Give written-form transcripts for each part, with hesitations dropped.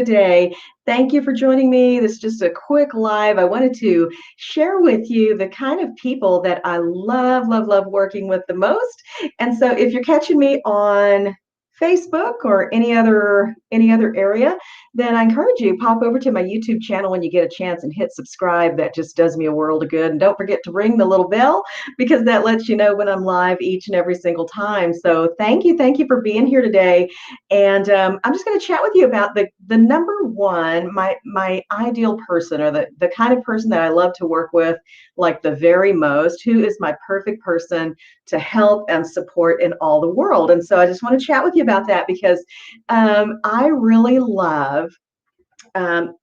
today. Thank you for joining me. This is just a quick live. I wanted to share with you the kind of people that I love, love, love working with the most. And so if you're catching me on Facebook or any other area, then I encourage you pop over to my YouTube channel when you get a chance and hit subscribe. That just does me a world of good. And don't forget to ring the little bell because that lets you know when I'm live each and every single time. So thank you for being here today. And I'm just going to chat with you about the number one, my ideal person, or the kind of person that I love to work with, like the very most, who is my perfect person to help and support in all the world. And so I just want to chat with you about that because I really love um,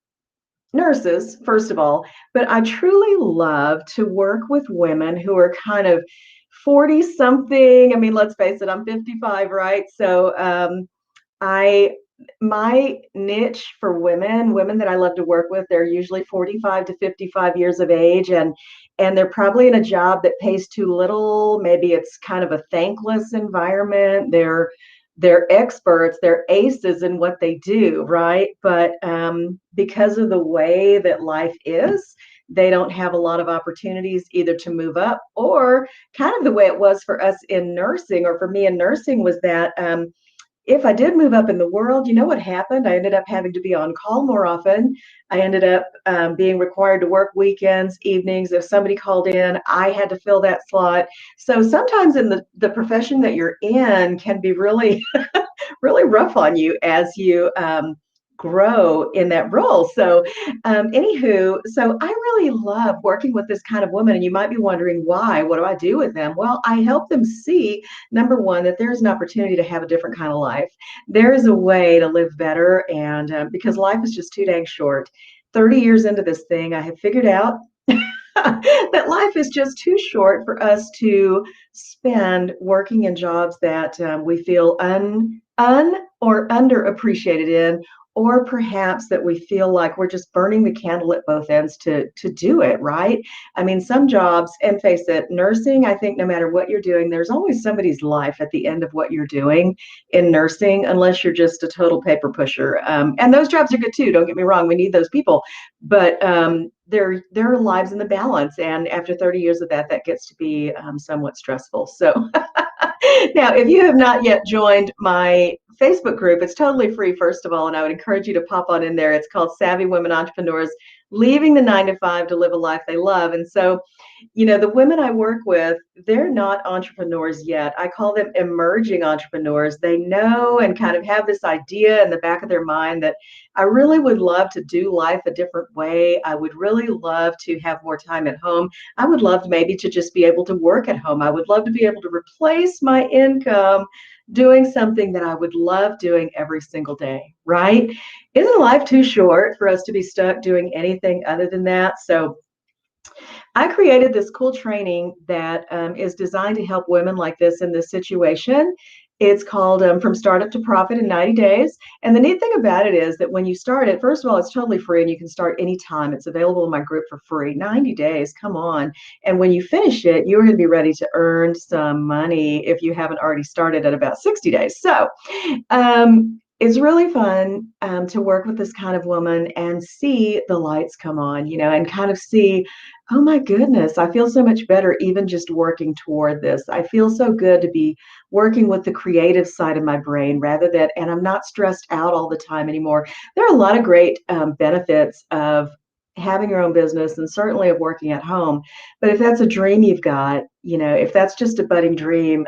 nurses, first of all, but I truly love to work with women who are kind of 40 something. I mean, let's face it, I'm 55, right? So I my niche for women that I love to work with, they're usually 45 to 55 years of age, and they're probably in a job that pays too little. Maybe it's kind of a thankless environment. They're experts, they're aces in what they do, right? But because of the way that life is, they don't have a lot of opportunities either to move up, or kind of the way it was for us in nursing, or for me in nursing, was that if I did move up in the world, you know what happened? I ended up having to be on call more often. I ended up being required to work weekends, evenings. If somebody called in, I had to fill that slot. So sometimes in the profession that you're in can be really, really rough on you as you grow in that role. So, anywho, so I really love working with this kind of woman. And you might be wondering why. What do I do with them? Well, I help them see, number one, that there's an opportunity to have a different kind of life. There is a way to live better. And because life is just too dang short. 30 years into this thing, I have figured out that life is just too short for us to spend working in jobs that we feel un or underappreciated in, or perhaps that we feel like we're just burning the candle at both ends to do it right. I mean, some jobs, and face it, nursing, I think no matter what you're doing, there's always somebody's life at the end of what you're doing in nursing, unless you're just a total paper pusher. And those jobs are good too. Don't get me wrong, we need those people, but there are lives in the balance, and after 30 years of that, that gets to be somewhat stressful. So now, if you have not yet joined my Facebook group, it's totally free, first of all, and I would encourage you to pop on in there. It's called Savvy Women Entrepreneurs, Leaving the 9 to 5 to Live a Life They Love. And so, the women I work with, they're not entrepreneurs yet. I call them emerging entrepreneurs. They know and kind of have this idea in the back of their mind that I really would love to do life a different way. I would really love to have more time at home. I would love maybe to just be able to work at home. I would love to be able to replace my income doing something that I would love doing every single day, right? Isn't life too short for us to be stuck doing anything other than that? So I created this cool training that is designed to help women like this in this situation. It's called From Startup to Profit in 90 Days. And the neat thing about it is that when you start it, first of all, it's totally free and you can start anytime. It's available in my group for free. 90 days, come on. And when you finish it, you're going to be ready to earn some money if you haven't already started at about 60 days. So, it's really fun to work with this kind of woman and see the lights come on, and kind of see, oh my goodness, I feel so much better even just working toward this. I feel so good to be working with the creative side of my brain rather than, and I'm not stressed out all the time anymore. There are a lot of great benefits of having your own business and certainly of working at home. But if that's a dream you've got, if that's just a budding dream,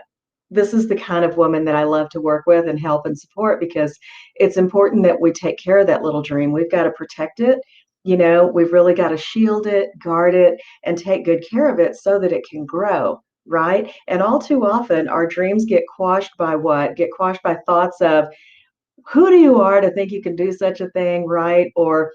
this is the kind of woman that I love to work with and help and support, because it's important that we take care of that little dream. We've got to protect it. We've really got to shield it, guard it, and take good care of it so that it can grow, right? And all too often, our dreams get quashed by what? Get quashed by thoughts of, who do you are to think you can do such a thing, right? Or,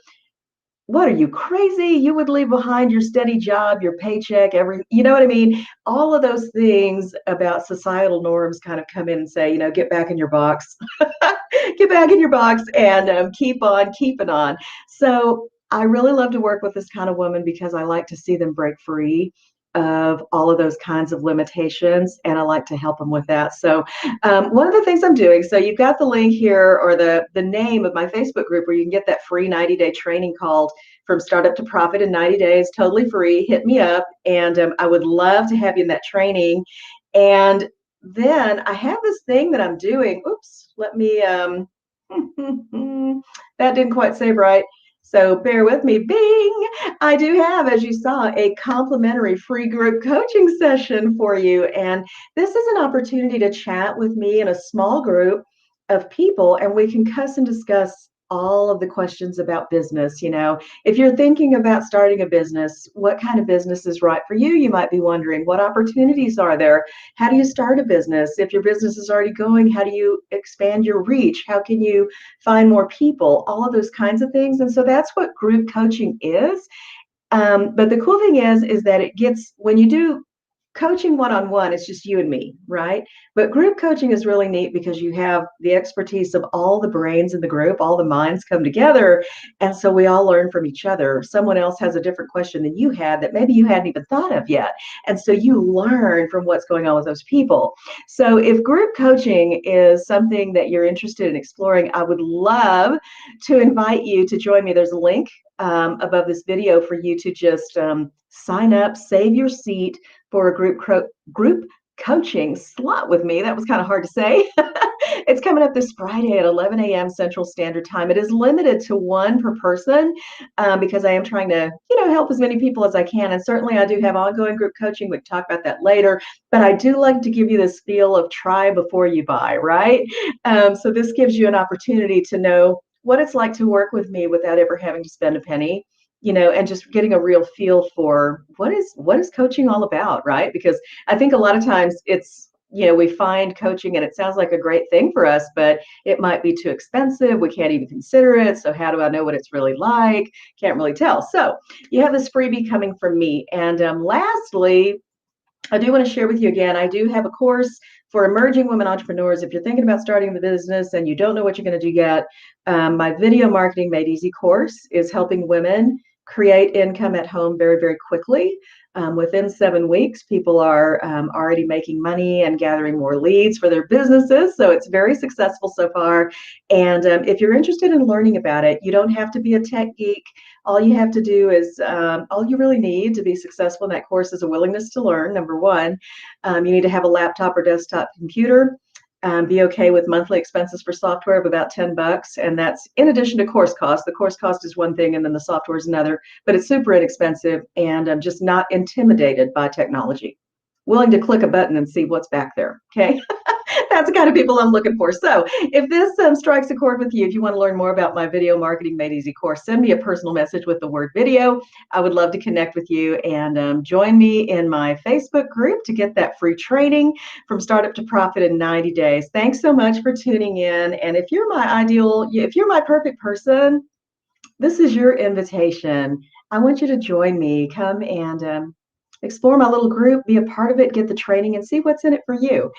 what are you, crazy? You would leave behind your steady job, your paycheck, you know what I mean? All of those things about societal norms kind of come in and say, get back in your box, get back in your box, and keep on keeping on. So I really love to work with this kind of woman because I like to see them break free. of all of those kinds of limitations, and I like to help them with that. So one of the things I'm doing, so you've got the link here, or the name of my Facebook group where you can get that free 90-day training called From Startup to Profit in 90 Days, totally free. Hit me up, and I would love to have you in that training. And then I have this thing that I'm doing. Oops, let me, that didn't quite save right. So bear with me. Bing! I do have, as you saw, a complimentary free group coaching session for you. And this is an opportunity to chat with me in a small group of people, and we can cuss and discuss all of the questions about business. If you're thinking about starting a business, what kind of business is right for you? You might be wondering, what opportunities are there? How do you start a business? If your business is already going, how do you expand your reach? How can you find more people? All of those kinds of things. And so that's what group coaching is. But the cool thing is that it gets, when you do coaching one-on-one, it's just you and me, right? But group coaching is really neat because you have the expertise of all the brains in the group, all the minds come together, and so we all learn from each other. Someone else has a different question than you had that maybe you hadn't even thought of yet, and so you learn from what's going on with those people. So if group coaching is something that you're interested in exploring, I would love to invite you to join me. There's a link above this video for you to just sign up, save your seat for a group coaching slot with me. That was kind of hard to say. It's coming up this Friday at 11 a.m. Central Standard Time. It is limited to one per person because I am trying to, help as many people as I can. And certainly I do have ongoing group coaching. We can talk about that later. But I do like to give you this feel of try before you buy, right? So this gives you an opportunity to know what it's like to work with me without ever having to spend a penny, and just getting a real feel for what is coaching all about, right? Because I think a lot of times it's, we find coaching and it sounds like a great thing for us, but it might be too expensive. We can't even consider it. So how do I know what it's really like? Can't really tell. So you have this freebie coming from me. And lastly, I do want to share with you again, I do have a course for emerging women entrepreneurs. If you're thinking about starting the business and you don't know what you're going to do yet, my Video Marketing Made Easy course is helping women create income at home very, very quickly. Within 7 weeks, people are already making money and gathering more leads for their businesses. So it's very successful so far. And if you're interested in learning about it, you don't have to be a tech geek. All you have to do is, all you really need to be successful in that course is a willingness to learn, number one. You need to have a laptop or desktop computer. Be okay with monthly expenses for software of about $10, and that's in addition to course cost. The course cost is one thing, and then the software is another, but it's super inexpensive, and I'm just not intimidated by technology. Willing to click a button and see what's back there, okay? That's the kind of people I'm looking for. So if this strikes a chord with you, if you want to learn more about my Video Marketing Made Easy course, send me a personal message with the word video. I would love to connect with you, and join me in my Facebook group to get that free training From Startup to Profit in 90 days. Thanks so much for tuning in. And if you're my perfect person, this is your invitation. I want you to join me. Come and explore my little group, be a part of it, get the training, and see what's in it for you.